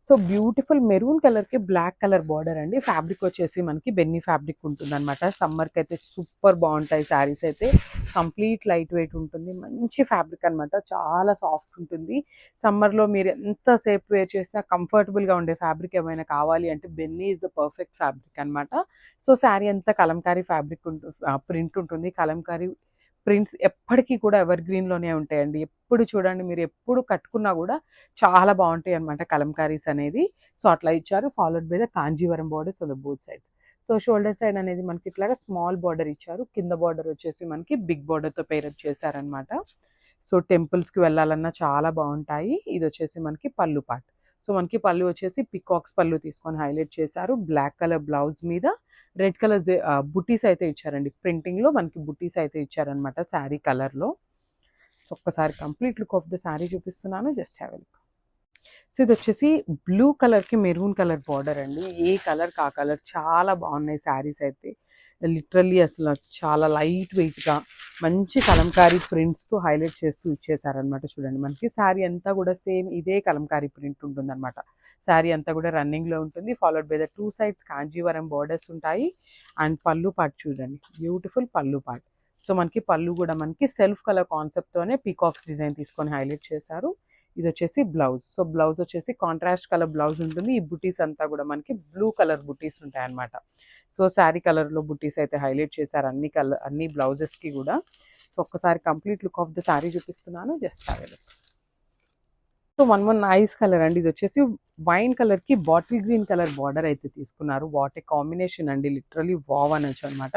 So beautiful maroon కలర్కి black colour border అండి. Fabric వచ్చేసి మనకి బెన్నీ ఫ్యాబ్రిక్ ఉంటుందన్నమాట. సమ్మర్కి అయితే సూపర్ బాగుంటాయి శారీస్ అయితే. కంప్లీట్ లైట్ వెయిట్ ఉంటుంది, మంచి ఫ్యాబ్రిక్ అనమాట, చాలా సాఫ్ట్ ఉంటుంది. సమ్మర్లో మీరు ఎంతసేపు వేర్ చేసినా కంఫర్టబుల్గా ఉండే ఫ్యాబ్రిక్ ఏమైనా కావాలి అంటే Benny is the perfect fabric అనమాట. సో శారీ అంతా కలంకారీ ఫ్యాబ్రిక్ ప్రింట్ ఉంటుంది. కలంకారీ ప్రింట్స్ ఎప్పటికీ కూడా ఎవర్ గ్రీన్లోనే ఉంటాయండి. ఎప్పుడు చూడండి, మీరు ఎప్పుడు కట్టుకున్నా కూడా చాలా బాగుంటాయి అనమాట కలంకారీస్ అనేది. సో అట్లా ఇచ్చారు, followed by the Kanjeevaram borders on the both sides. So shoulder side అనేది మనకి ఇట్లాగా స్మాల్ బార్డర్ ఇచ్చారు, కింద బార్డర్ వచ్చేసి మనకి బిగ్ బార్డర్తో పేరప్ చేశారనమాట. సో టెంపుల్స్కి వెళ్ళాలన్నా చాలా బాగుంటాయి. ఇది వచ్చేసి మనకి పళ్ళు పార్ట్. సో మనకి పళ్ళు వచ్చేసి పికాక్స్ పళ్ళు తీసుకొని హైలైట్ చేశారు. బ్లాక్ కలర్ బ్లౌజ్ మీద రెడ్ కలర్ బుటీస్ అయితే ఇచ్చారండి. ప్రింటింగ్లో మనకి బుటీస్ అయితే ఇచ్చారనమాట శారీ కలర్లో. సో ఒక్కసారి complete look of the sari చూపిస్తున్నాను, just have a look. So ఇది వచ్చేసి బ్లూ కలర్కి మెరూన్ కలర్ బార్డర్ అండి. ఏ కలర్ కా కలర్ చాలా బాగున్నాయి శారీస్ అయితే. లిటరల్లీ అసలు చాలా లైట్ వెయిట్గా మంచి కలంకారీ ప్రింట్స్తో హైలైట్ చేస్తూ ఇచ్చేసారనమాట. చూడండి, మనకి శారీ అంతా కూడా సేమ్ ఇదే కలంకారీ ప్రింట్ ఉంటుందన్నమాట. శారీ అంతా కూడా రన్నింగ్లో ఉంటుంది, followed by the 2 sides Kanjeevaram borders ఉంటాయి. అండ్ పళ్ళు పార్ట్ చూడండి, బ్యూటిఫుల్ పళ్ళు పార్ట్. సో మనకి పళ్ళు కూడా మనకి సెల్ఫ్ కలర్ కాన్సెప్ట్తోనే పీకాక్స్ డిజైన్ తీసుకొని హైలైట్ చేశారు. ఇది వచ్చేసి బ్లౌజ్. సో బ్లౌజ్ వచ్చేసి కాంట్రాస్ట్ కలర్ బ్లౌజ్ ఉంటుంది. ఈ బుటీస్ అంతా కూడా మనకి బ్లూ కలర్ బుటీస్ ఉంటాయి అన్నమాట. సో శారీ కలర్లో బుటీస్ అయితే హైలైట్ చేశారు అన్ని బ్లౌజెస్కి కూడా. సో ఒక్కసారి complete look of the sari చూపిస్తున్నాను, just have a look. So one nice colour అండి. ఇది వచ్చేసి వైన్ కలర్కి బాటిల్ గ్రీన్ కలర్ బార్డర్ అయితే తీసుకున్నారు. వాట్ ఏ కాంబినేషన్ అండి, లిటరలీ వావ్ అనొచ్చు అనమాట.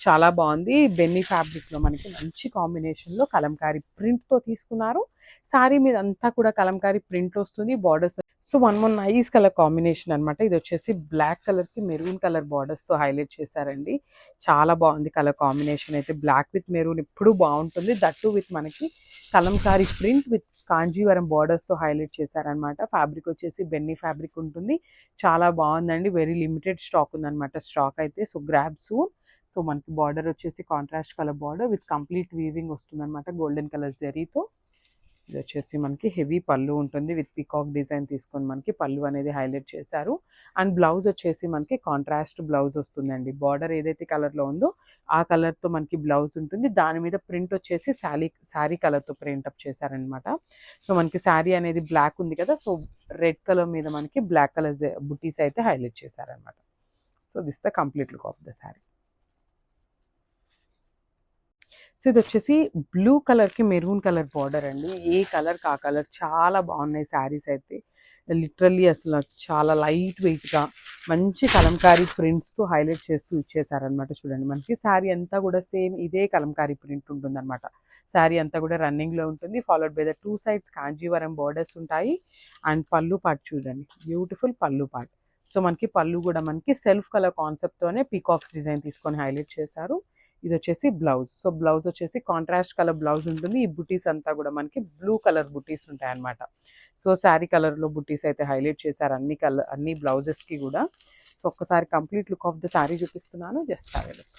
చాలా బాగుంది. బెన్నీ ఫ్యాబ్రిక్లో మనకి మంచి కాంబినేషన్లో కలంకారీ ప్రింట్తో తీసుకున్నారు. శారీ మీద అంతా కూడా కలంకారీ ప్రింట్ వస్తుంది, borders. So one nice colour combination అనమాట. ఇది వచ్చేసి బ్లాక్ కలర్కి మెరూన్ కలర్ బార్డర్స్తో హైలైట్ చేశారండి. చాలా బాగుంది కలర్ కాంబినేషన్ అయితే. బ్లాక్ విత్ మెరూన్ ఎప్పుడు బాగుంటుంది, దట్టు విత్ మనకి కలంకారీ ప్రింట్ విత్ కాంజీవరం బార్డర్స్తో హైలైట్ చేశారనమాట. ఫ్యాబ్రిక్ వచ్చేసి బెన్నీ ఫ్యాబ్రిక్ ఉంటుంది. చాలా బాగుందండి. వెరీ లిమిటెడ్ స్టాక్ ఉందన్నమాట, స్టాక్ అయితే. So grab soon. సో మనకి బార్డర్ వచ్చేసి contrast colour border with complete weaving వస్తుందన్నమాట, గోల్డెన్ కలర్ జరీతో. ఇది వచ్చేసి మనకి హెవీ పళ్ళు ఉంటుంది, విత్ పీకాక్ డిజైన్ తీసుకొని మనకి పళ్ళు అనేది హైలైట్ చేశారు. అండ్ బ్లౌజ్ వచ్చేసి మనకి కాంట్రాస్ట్ బ్లౌజ్ వస్తుందండి. బార్డర్ ఏదైతే కలర్లో ఉందో ఆ కలర్తో మనకి బ్లౌజ్ ఉంటుంది. దాని మీద ప్రింట్ వచ్చేసి శారీ కలర్తో ప్రింట్ అప్ చేశారనమాట. సో మనకి శారీ అనేది బ్లాక్ ఉంది కదా, సో రెడ్ కలర్ మీద మనకి బ్లాక్ కలర్ బుటీస్ అయితే హైలైట్ చేశారనమాట. So this the complete look of the sari. So ఇది వచ్చేసి బ్లూ కలర్కి మెరూన్ కలర్ బార్డర్ అండి. ఏ కలర్ కా కలర్ చాలా బాగున్నాయి శారీస్ అయితే. లిటరల్లీ అసలు చాలా లైట్ వెయిట్గా మంచి కలంకారీ ప్రింట్స్తో హైలైట్ చేస్తూ ఇచ్చేసారనమాట. చూడండి, మనకి శారీ అంతా కూడా సేమ్ ఇదే కలంకారీ ప్రింట్ ఉంటుందన్నమాట. శారీ అంతా కూడా రన్నింగ్లో ఉంటుంది, followed by the 2 sides Kanjeevaram borders ఉంటాయి. అండ్ పళ్ళు పార్ట్ చూడండి, బ్యూటిఫుల్ పళ్ళు పార్ట్. సో మనకి పళ్ళు కూడా మనకి సెల్ఫ్ కలర్ కాన్సెప్ట్తోనే పీకాక్స్ డిజైన్ తీసుకొని హైలైట్ చేశారు. ఇది వచ్చేసి బ్లౌజ్. సో బ్లౌజ్ వచ్చేసి కాంట్రాస్ట్ కలర్ బ్లౌజ్ ఉంటుంది. ఈ బుటీస్ అంతా కూడా మనకి బ్లూ కలర్ బుటీస్ ఉంటాయి అన్నమాట. సో శారీ కలర్లో బుటీస్ అయితే హైలైట్ చేశారు అన్ని బ్లౌజెస్కి కూడా. సో ఒక్కసారి complete look of the sari చూపిస్తున్నాను, జస్ట్ హ్యావ్ ఎ లుక్.